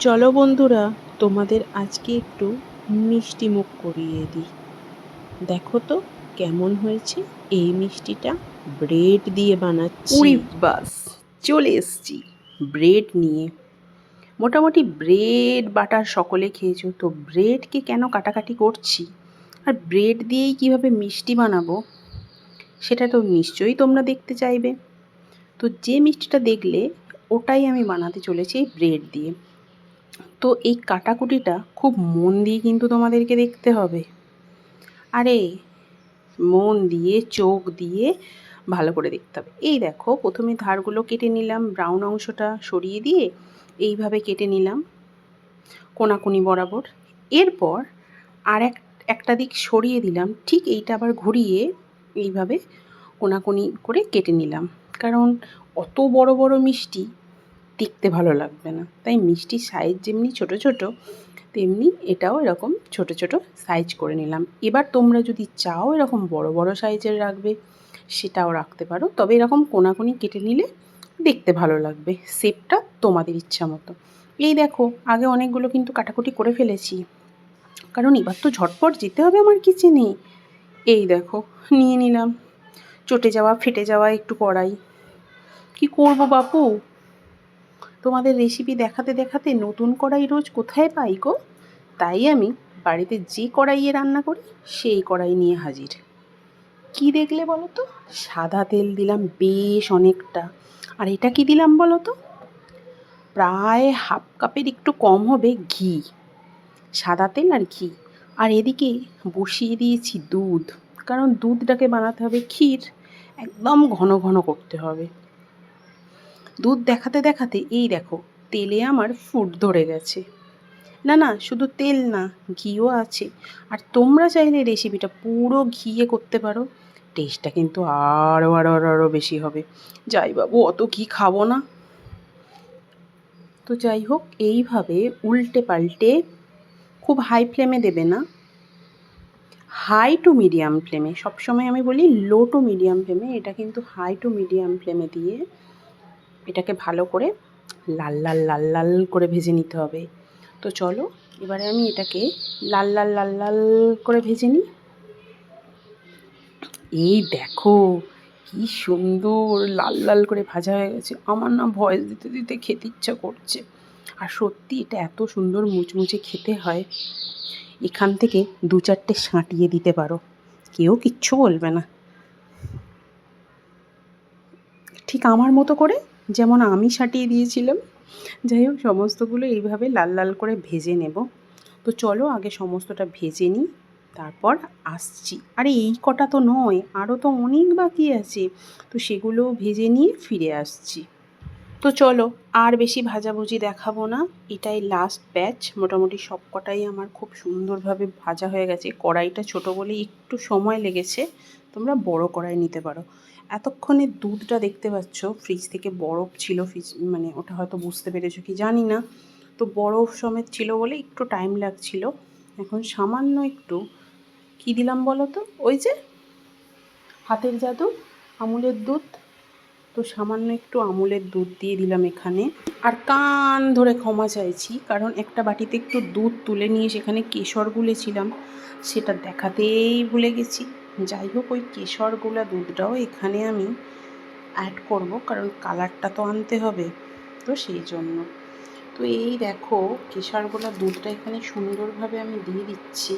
চলো বন্ধুরা, তোমাদের আজকে একটু মিষ্টি মুখ করিয়ে দিই। দেখো তো কেমন হয়েছে। এই মিষ্টিটা ব্রেড দিয়ে বানাচ্ছি। উড়ি বাস চলে এসছি ব্রেড নিয়ে। মোটামুটি ব্রেড বাটার সকলে খেয়েছো, তো ব্রেডকে কেন কাটাকাটি করছি আর ব্রেড দিয়েই কিভাবে মিষ্টি বানাবো সেটা তো নিশ্চয়ই তোমরা দেখতে চাইবে। তো যে মিষ্টিটা দেখলে ওটাই আমি বানাতে চলেছি ব্রেড দিয়ে। তো এই কাটাকুটিটা খুব মন দিয়ে কিন্তু তোমাদেরকে দেখতে হবে। আরে মন দিয়ে চোখ দিয়ে ভালো করে দেখতে হবে। এই দেখো, প্রথমে ধারগুলো কেটে নিলাম, ব্রাউন অংশটা সরিয়ে দিয়ে এইভাবে কেটে নিলাম কোনাকুনি বরাবর। এরপর আর একটা দিক সরিয়ে দিলাম, ঠিক এইটা আবার ঘুরিয়ে এইভাবে কোনাকুনি করে কেটে নিলাম। কারণ অত বড় বড় মিষ্টি দেখতে ভালো লাগবে না, তাই মিষ্টির সাইজ যেমনি ছোট ছোট তেমনি এটাও এরকম ছোট ছোট সাইজ করে নিলাম। এবার তোমরা যদি চাও এরকম বড় বড় সাইজের রাখবে সেটাও রাখতে পারো, তবে এরকম কোনাকুনি কেটে নিলে দেখতে ভালো লাগবে। শেপটা তোমাদের ইচ্ছা মতো। এই দেখো, আগে অনেকগুলো কিন্তু কাটাকুটি করে ফেলেছি, কারণ এবার তো ঝটপট যেতে হবে আমার কিচেনে। এই দেখো, নিয়ে নিলাম চটে যাওয়া ফেটে যাওয়া একটু কড়াই। কি করব বাপু, তোমাদের রেসিপি দেখাতে দেখাতে নতুন কড়াই রোজ কোথায় পাই গো? তাই আমি বাড়িতে যে কড়াইয়ে রান্না করি সেই কড়াই নিয়ে হাজির। কি দেখলে বলো তো? সাদা তেল দিলাম বেশ অনেকটা। আর এটা কি দিলাম বলো তো? প্রায় হাফ কাপের একটু কম হবে ঘি। সাদা তেল আর ঘি। আর এদিকে বসিয়ে দিয়েছি দুধ, কারণ দুধটাকে বানাতে হবে ক্ষীর, একদম ঘন ঘন করতে হবে। দুধ দেখাতে দেখাতে এই দেখো, তেলে আমার ফুট ধরে গেছে। না না, শুধু তেল না, ঘিও আছে। আর তোমরা চাইলে রেসিপিটা পুরো ঘিয়ে করতে পারো, টেস্টটা কিন্তু আরও আরও আরও আরও বেশি হবে। যাই বাবু, অত ঘি খাবো না। তো যাই হোক, এইভাবে উল্টে পাল্টে, খুব হাই ফ্লেমে দেবে না, হাই টু মিডিয়াম ফ্লেমে, সবসময় আমি বলি লো টু মিডিয়াম ফ্লেমে, এটা কিন্তু হাই টু মিডিয়াম ফ্লেমে দিয়ে এটাকে ভালো করে লাল লাল লাল লাল করে ভেজে নিতে হবে। তো চলো, এবারে আমি এটাকে লাল লাল লাল লাল করে ভেজে নিই। এই দেখো কি সুন্দর লাল লাল করে ভাজা হয়ে গেছে। আমার না ভয়েস দিতে দিতে খেতে ইচ্ছা করছে। আর সত্যি এটা এত সুন্দর মুচমুচে খেতে হয়, এখান থেকে দু চারটে সাঁটিয়ে দিতে পারো, কেউ কিচ্ছু বলবে না। ঠিক আমার মতো করে, যেমন আমি সাঁটিয়ে দিয়েছিলাম। যাই হোক, সমস্তগুলো এইভাবে লাল লাল করে ভেজে নেব। তো চলো আগে সমস্তটা ভেজে নিই, তারপর আসছি। আরে এই কটা তো নয়, আরও তো অনেক বাকি আছে, তো সেগুলো ভেজে নিয়ে ফিরে আসছি। তো চলো, আর বেশি ভাজাভুজি দেখাবো না, এটাই লাস্ট ব্যাচ। মোটামুটি সব কটাই আমার খুব সুন্দরভাবে ভাজা হয়ে গেছে। কড়াইটা ছোটো বলে একটু সময় লেগেছে, তোমরা বড় কড়াই নিতে পারো। এতক্ষণে দুধটা দেখতে পাচ্ছ ফ্রিজ থেকে বরফ ছিল, ফ্রিজ মানে ওটা হয়তো বুঝতে পেরেছো কি জানি না, তো বরফ সমেত ছিল বলে একটু টাইম লাগছিল। এখন সামান্য একটু কী দিলাম বলো তো? ওই যে হাতের জাদু, আমুলের দুধ। তো সামান্য একটু আমুলের দুধ দিয়ে দিলাম এখানে। আর কান ধরে ক্ষমা চাইছি, কারণ একটা বাটিতে একটু দুধ তুলে নিয়ে সেখানে কেশর গুলেছিলাম, সেটা দেখাতেই ভুলে গেছি। যাই হোক, ওই কেশর গোলা দুধটাও এখানে আমি অ্যাড করব, কারণ কালারটা তো আনতে হবে, তো সেই জন্য। তো এই দেখো, কেশর গোলা দুধটা এখানে সুন্দরভাবে আমি দিয়ে দিচ্ছি।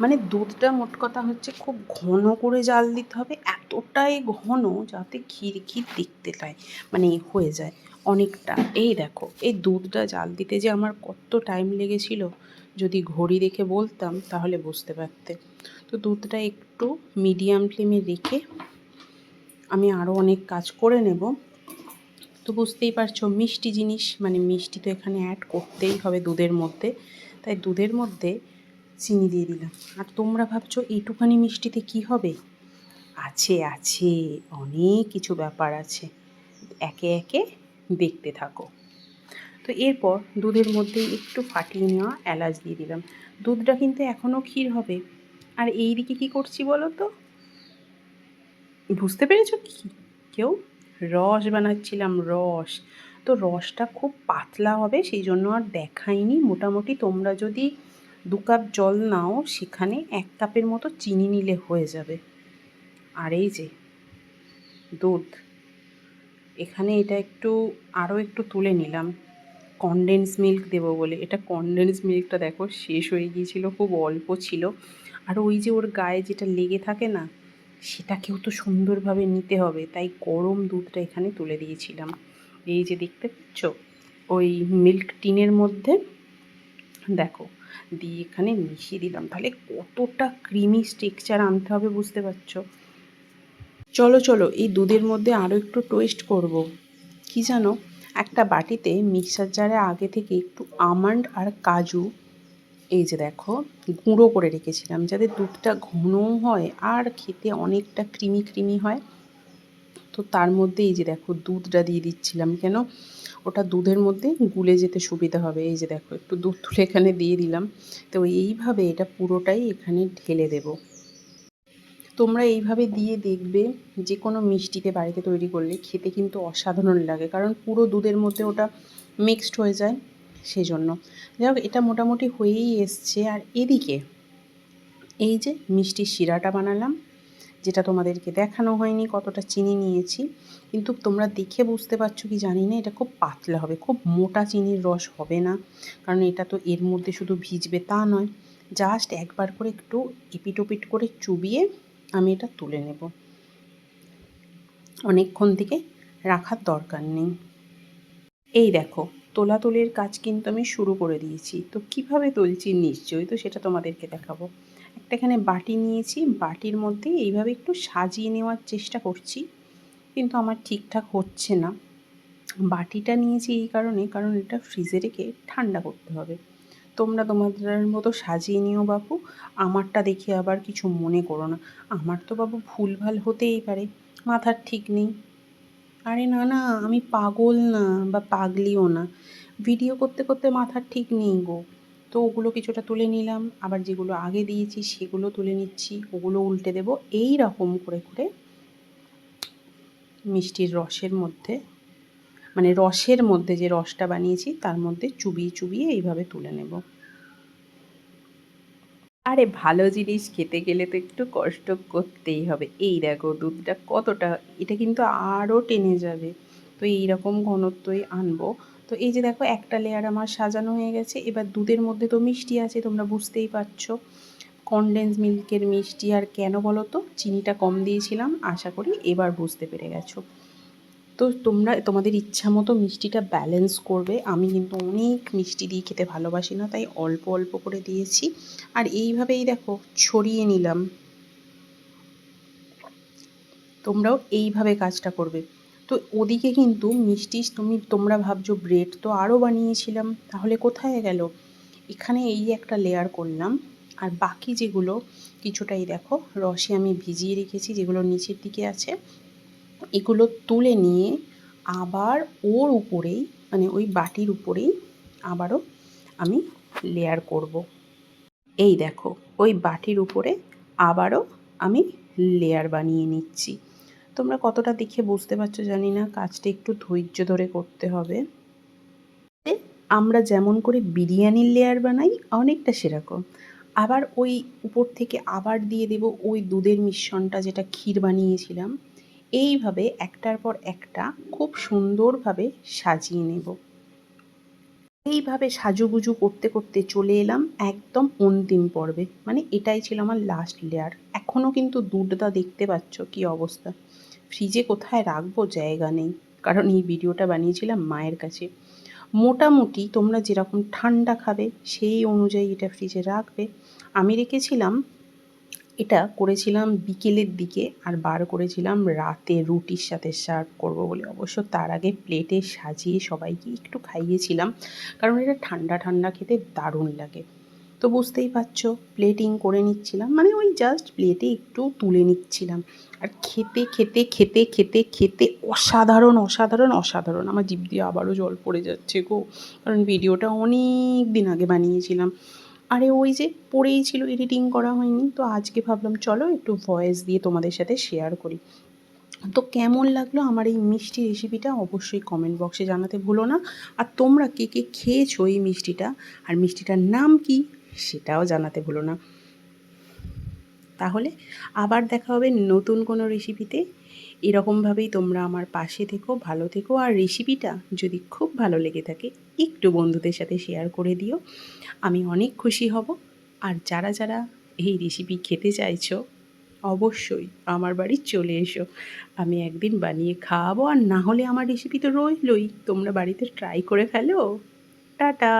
মানে দুধটা মোট কথা হচ্ছে খুব ঘন করে জাল দিতে হবে, এতটাই ঘন যাতে ক্ষীর ক্ষীর দেখতে চায়, মানে হয়ে যায় অনেকটা। এই দেখো, এই দুধটা জাল দিতে যে আমার কত টাইম লেগেছিল, যদি ঘড়ি দেখে বলতাম তাহলে বুঝতে পারতে। তো দুধটা একটু মিডিয়াম ফ্লেমে রেখে আমি আরও অনেক কাজ করে নেব। তো বুঝতেই পারছো, মিষ্টি জিনিস মানে মিষ্টি তো এখানে অ্যাড করতেই হবে দুধের মধ্যে, তাই দুধের মধ্যে চিনি দিয়ে দিলাম। আর তোমরা ভাবছো এইটুখানি মিষ্টিতে কি হবে? আছে আছে, অনেক কিছু ব্যাপার আছে, একে একে দেখতে থাকো। তো এরপর দুধের মধ্যে একটু ফাটিয়ে নেওয়া এলাচ দিয়ে দিলাম। দুধটা কিন্তু এখনও ক্ষীর হবে। আর এই দিকে কী করছি বলো তো? বুঝতে পেরেছো কি কেউ? রস বানাচ্ছিলাম, রস। তো তো রসটা খুব পাতলা হবে, সেই জন্য আর দেখাইনি। মোটামুটি তোমরা যদি 2 কাপ জল নাও সেখানে 1 কাপের মতো চিনি নিলে হয়ে যাবে। আর এই যে দুধ, এখানে এটা আরও একটু তুলে নিলাম কনডেন্স মিল্ক দেবো বলে। এটা কনডেন্স মিল্কটা দেখো শেষ হয়ে গিয়েছিল, খুব অল্প ছিল। আর ওই যে ওর গায়ে যেটা লেগে থাকে না, সেটাকেও তো সুন্দরভাবে নিতে হবে, তাই গরম দুধটা এখানে তুলে দিয়েছিলাম। এই যে দেখতে পাচ্ছ ওই মিল্ক টিনের মধ্যে দেখো দিয়ে এখানে মিশিয়ে দিলাম। তাহলে কতটা ক্রিমি টেক্সচার আনতে হবে বুঝতে পারছো। চলো চলো এই দুধের মধ্যে আরও একটু টোয়েস্ট করব। কি জানো, একটা বাটিতে মিক্সার জারে আগে থেকে একটু আমন্ড আর কাজু এই যে দেখো গুঁড়ো করে রেখেছিলাম, যাতে দুধটা ঘনও হয় আর খেতে অনেকটা ক্রিমি ক্রিমি হয়। তো তার মধ্যে এই যে দেখো দুধটা দিয়ে দিচ্ছিলাম, কেন ওটা দুধের মধ্যে গুলে যেতে সুবিধা হবে। এই যে দেখো একটু দুধ তুলে এখানে দিয়ে দিলাম। তো এইভাবে এটা পুরোটাই এখানে ঢেলে দেবো। তোমরা এইভাবে দিয়ে দেখবে, যে কোনো মিষ্টিতে বাড়িতে তৈরি করলে খেতে কিন্তু অসাধারণ লাগে, কারণ পুরো দুধের মধ্যে ওটা মিক্সড হয়ে যায় সেজন্য। যাই হোক, এটা মোটামুটি হয়েই এসছে। আর এদিকে এই যে মিষ্টির শিরাটা বানালাম, যেটা তোমাদেরকে দেখানো হয়নি কতটা চিনি নিয়েছি, কিন্তু তোমরা দেখে বুঝতে পারছো কি জানি না, এটা খুব পাতলা হবে, খুব মোটা চিনির রস হবে না, কারণ এটা তো এর মধ্যে শুধু ভিজবে তা নয়, জাস্ট একবার করে একটু এপিটোপিট করে চুবিয়ে আমি এটা তুলে নেব। অনেকক্ষণ থেকে রাখার দরকার নেই। এই দেখো তোলাতুলির কাজ কিন্তু আমি শুরু করে দিয়েছি। তো কিভাবে তুলছি নিশ্চয়ই তো সেটা তোমাদেরকে দেখাবো। একটা এখানে বাটি নিয়েছি, বাটির মধ্যে এইভাবে একটু সাজিয়ে নেওয়ার চেষ্টা করছি, কিন্তু আমার ঠিকঠাক হচ্ছে না। বাটিটা নিয়েছি এই কারণে, কারণ এটা ফ্রিজে রেখে ঠান্ডা করতে হবে। তোমরা তোমাদের মতো সাজিয়ে নিও বাপু, আমারটা দেখে আবার কিছু মনে করো না। আমার তো বাবু ভুলভাল হতেই পারে, মাথার ঠিক নেই। আরে না না, আমি পাগল না বা পাগলিও না, ভিডিও করতে করতে মাথার ঠিক নেই গো। তো ওগুলো কিছুটা তুলে নিলাম, আবার যেগুলো আগে দিয়েছি সেগুলো তুলে নিচ্ছি, ওগুলো উল্টে দেবো। এই রকম করে করে মিষ্টির রসের মধ্যে, মানে রসের মধ্যে যে রসটা বানিয়েছি তার মধ্যে চুবিয়ে চুবিয়ে এইভাবে তুলে নেব। আরে ভালো জিনিস খেতে গেলে তো একটু কষ্ট করতেই হবে। এই দেখো দুধটা কতটা, এটা কিন্তু আরও টেনে যাবে। তো এইরকম ঘনত্বই আনবো। তো এই যে দেখো একটা লেয়ার আমার সাজানো হয়ে গেছে। এবার দুধের মধ্যে তো মিষ্টি আছে, তোমরা বুঝতেই পারছো কনডেন্স মিল্কের মিষ্টি। আর কেন বলো তো, চিনিটা কম দিয়েছিলাম, আশা করি এবার বুঝতে পেরে গেছো। তো তোমরা তোমাদের ইচ্ছা মতো মিষ্টিটা ব্যালেন্স করবে। আমি কিন্তু অনেক মিষ্টি দিয়ে খেতে ভালোবাসি না, তাই অল্প অল্প করে দিয়েছি। আর এইভাবেই দেখো ছড়িয়ে নিলাম। তোমরাও এইভাবে কাজটা করবে। তো ওদিকে কিন্তু মিষ্টি তোমরা ভাবছো ব্রেড তো আরও বানিয়েছিলাম, তাহলে কোথায় গেল? এখানে এই একটা লেয়ার করলাম, আর বাকি যেগুলো কিছুটাই দেখো রসে আমি ভিজিয়ে রেখেছি, যেগুলো নিচের দিকে আছে এগুলো তুলে নিয়ে আবার ওর উপরেই, মানে ওই বাটির উপরেই আবারও আমি লেয়ার করব। এই দেখো ওই বাটির উপরে আবারও আমি লেয়ার বানিয়ে নিচ্ছি। তোমরা কতটা দেখে বুঝতে পারছো জানি না, কাজটা একটু ধৈর্য ধরে করতে হবে। আমরা যেমন করে বিরিয়ানির লেয়ার বানাই অনেকটা সেরকম। আবার ওই উপর থেকে আবার দিয়ে দেব ওই দুধের মিশ্রণটা, যেটা ক্ষীর বানিয়েছিলাম। এইভাবে একটার পর একটা খুব সুন্দরভাবে সাজিয়ে নেব। এইভাবে সাজুগুজু করতে করতে চলে এলাম একদম অন্তিম পর্বে, মানে এটাই ছিল আমার লাস্ট লেয়ার। এখনও কিন্তু দুধটা দেখতে পাচ্ছ কি অবস্থা। ফ্রিজে কোথায় রাখবো জায়গা নেই, কারণ এই ভিডিওটা বানিয়েছিলাম মায়ের কাছে। মোটামুটি তোমরা যেরকম ঠান্ডা খাবে সেই অনুযায়ী এটা ফ্রিজে রাখবে। আমি রেখেছিলাম, এটা করেছিলাম বিকেলের দিকে, আর বার করেছিলাম রাতে রুটির সাথে সার্ভ করব বলে। অবশ্য তার আগে প্লেটে সাজিয়ে সবাইকে একটু খাইয়েছিলাম, কারণ এটা ঠান্ডা ঠান্ডা খেতে দারুণ লাগে। তো বুঝতেই পারছো প্লেটিং করে নিচ্ছিলাম, মানে ওই জাস্ট প্লেটে একটু তুলে নিচ্ছিলাম। আর খেতে খেতে খেতে খেতে খেতে অসাধারণ অসাধারণ অসাধারণ, আমার জিভ দিয়ে আবারও জল পড়ে যাচ্ছে গো, কারণ ভিডিওটা অনেক দিন আগে বানিয়েছিলাম। আরে ওই যে পড়েই ছিল, এডিটিং করা হয়নি, তো আজকে ভাবলাম চলো একটু ভয়েস দিয়ে তোমাদের সাথে শেয়ার করি। তো কেমন লাগলো আমার এই মিষ্টি রেসিপিটা অবশ্যই কমেন্ট বক্সে জানাতে ভুলো না। আর তোমরা কে কে খেয়েছো এই মিষ্টিটা আর মিষ্টিটার নাম কি সেটাও জানাতে ভুলো না। তাহলে আবার দেখা হবে নতুন কোনো রেসিপিতে। এরকমভাবেই তোমরা আমার পাশে থেকো, ভালো থেকো। আর রেসিপিটা যদি খুব ভালো লেগে থাকে একটু বন্ধুদের সাথে শেয়ার করে দিও, আমি অনেক খুশি হব। আর যারা যারা এই রেসিপি খেতে চাইছো অবশ্যই আমার বাড়ি চলে এসো, আমি একদিন বানিয়ে খাওয়াবো। আর না হলে আমার রেসিপি তো রইলই, তোমরা বাড়িতে ট্রাই করে ফেলো। টাটা।